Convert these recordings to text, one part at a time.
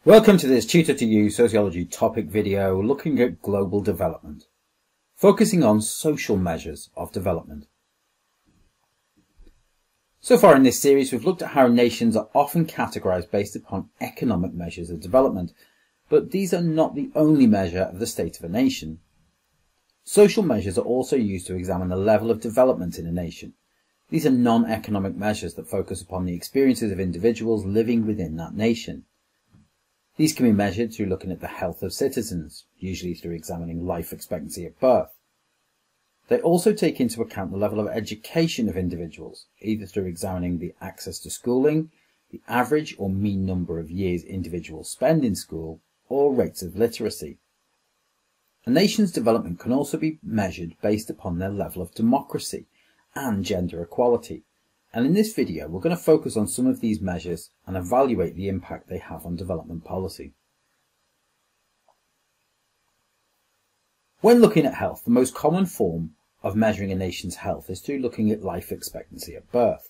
Welcome to this Tutor to You sociology topic video looking at global development, focusing on social measures of development. So far in this series we've looked at how nations are often categorized based upon economic measures of development, but these are not the only measure of the state of a nation. Social measures are also used to examine the level of development in a nation. These are non-economic measures that focus upon the experiences of individuals living within that nation. These can be measured through looking at the health of citizens, usually through examining life expectancy at birth. They also take into account the level of education of individuals, either through examining the access to schooling, the average or mean number of years individuals spend in school, or rates of literacy. A nation's development can also be measured based upon their level of democracy and gender equality. And in this video, we're going to focus on some of these measures and evaluate the impact they have on development policy. When looking at health, the most common form of measuring a nation's health is through looking at life expectancy at birth,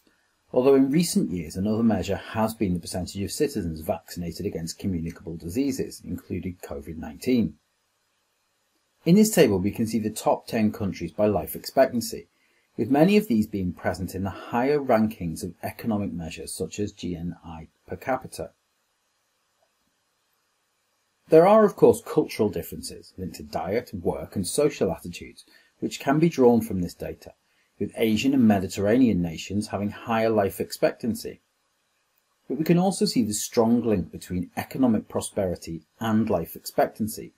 although in recent years another measure has been the percentage of citizens vaccinated against communicable diseases, including COVID-19. In this table we can see the top 10 countries by life expectancy, with many of these being present in the higher rankings of economic measures such as GNI per capita. There are of course cultural differences linked to diet, work and social attitudes which can be drawn from this data, with Asian and Mediterranean nations having higher life expectancy. But we can also see the strong link between economic prosperity and life expectancy,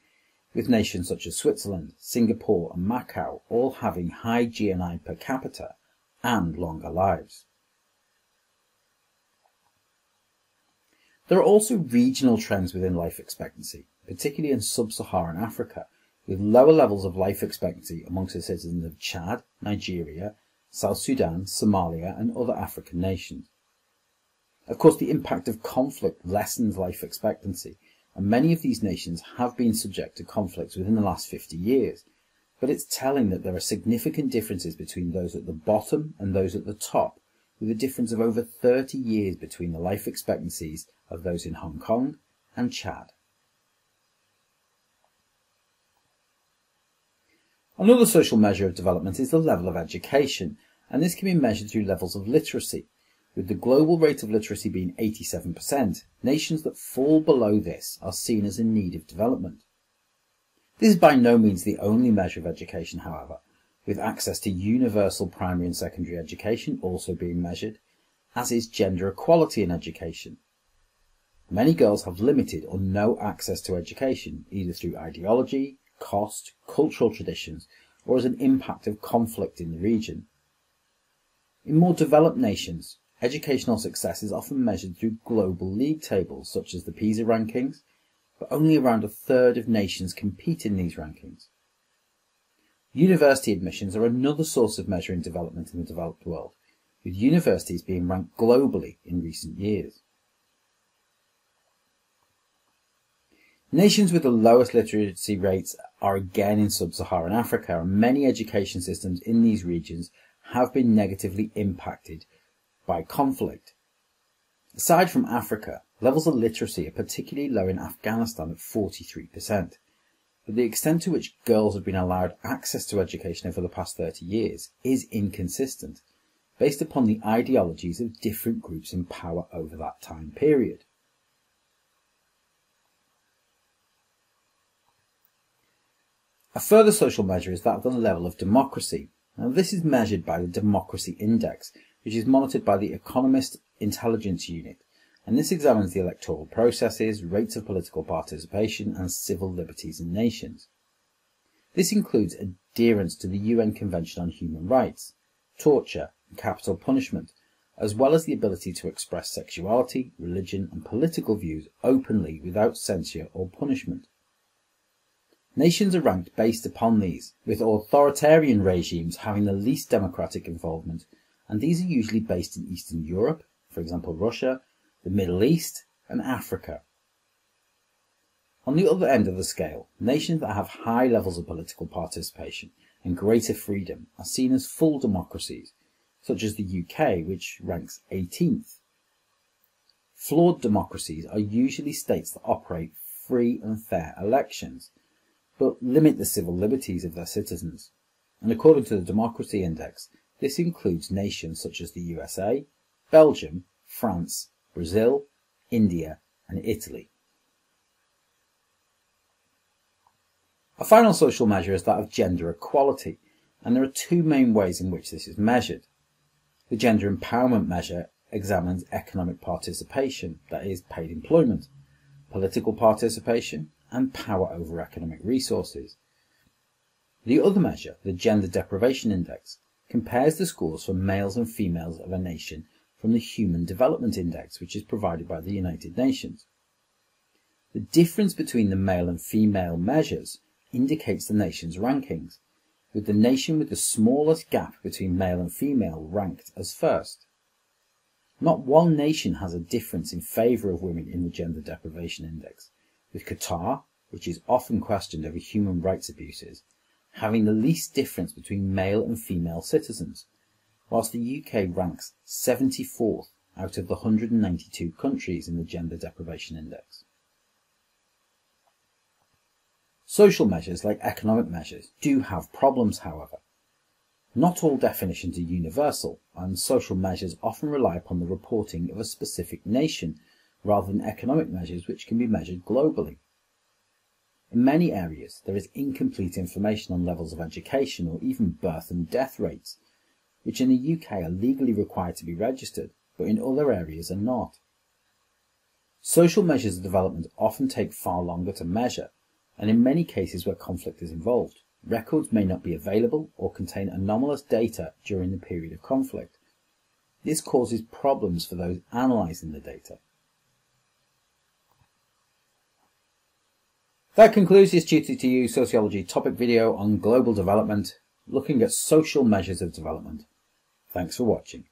with nations such as Switzerland, Singapore and Macau all having high GNI per capita and longer lives. There are also regional trends within life expectancy, particularly in sub-Saharan Africa, with lower levels of life expectancy amongst the citizens of Chad, Nigeria, South Sudan, Somalia and other African nations. Of course, the impact of conflict lessens life expectancy, and many of these nations have been subject to conflicts within the last 50 years, but it's telling that there are significant differences between those at the bottom and those at the top, with a difference of over 30 years between the life expectancies of those in Hong Kong and Chad. Another social measure of development is the level of education, and this can be measured through levels of literacy. With the global rate of literacy being 87%, nations that fall below this are seen as in need of development. This is by no means the only measure of education, however, with access to universal primary and secondary education also being measured, as is gender equality in education. Many girls have limited or no access to education, either through ideology, cost, cultural traditions, or as an impact of conflict in the region. In more developed nations, educational success is often measured through global league tables such as the PISA rankings, but only around a third of nations compete in these rankings. University admissions are another source of measuring development in the developed world, with universities being ranked globally in recent years. Nations with the lowest literacy rates are again in sub-Saharan Africa, and many education systems in these regions have been negatively impacted by conflict. Aside from Africa, levels of literacy are particularly low in Afghanistan at 43%, but the extent to which girls have been allowed access to education over the past 30 years is inconsistent, based upon the ideologies of different groups in power over that time period. A further social measure is that of the level of democracy. Now, this is measured by the Democracy Index, which is monitored by the Economist Intelligence Unit, and this examines the electoral processes, rates of political participation and civil liberties in nations. This includes adherence to the UN Convention on Human Rights, torture and capital punishment, as well as the ability to express sexuality, religion and political views openly without censure or punishment. Nations are ranked based upon these, with authoritarian regimes having the least democratic involvement, and these are usually based in Eastern Europe, for example Russia, the Middle East and Africa. On the other end of the scale, nations that have high levels of political participation and greater freedom are seen as full democracies, such as the UK, which ranks 18th. Flawed democracies are usually states that operate free and fair elections, but limit the civil liberties of their citizens. And according to the Democracy Index, this includes nations such as the USA, Belgium, France, Brazil, India, and Italy. A final social measure is that of gender equality, and there are two main ways in which this is measured. The gender empowerment measure examines economic participation, that is, paid employment, political participation, and power over economic resources. The other measure, the Gender Deprivation Index, compares the scores for males and females of a nation from the Human Development Index, which is provided by the United Nations. The difference between the male and female measures indicates the nation's rankings, with the nation with the smallest gap between male and female ranked as first. Not one nation has a difference in favour of women in the Gender Deprivation Index, with Qatar, which is often questioned over human rights abuses, having the least difference between male and female citizens, whilst the UK ranks 74th out of the 192 countries in the Gender Deprivation Index. Social measures, like economic measures, do have problems, however. Not all definitions are universal, and social measures often rely upon the reporting of a specific nation rather than economic measures which can be measured globally. In many areas, there is incomplete information on levels of education or even birth and death rates, which in the UK are legally required to be registered, but in other areas are not. Social measures of development often take far longer to measure, and in many cases where conflict is involved, records may not be available or contain anomalous data during the period of conflict. This causes problems for those analysing the data. That concludes this Tutor to You Sociology topic video on global development, looking at social measures of development. Thanks for watching.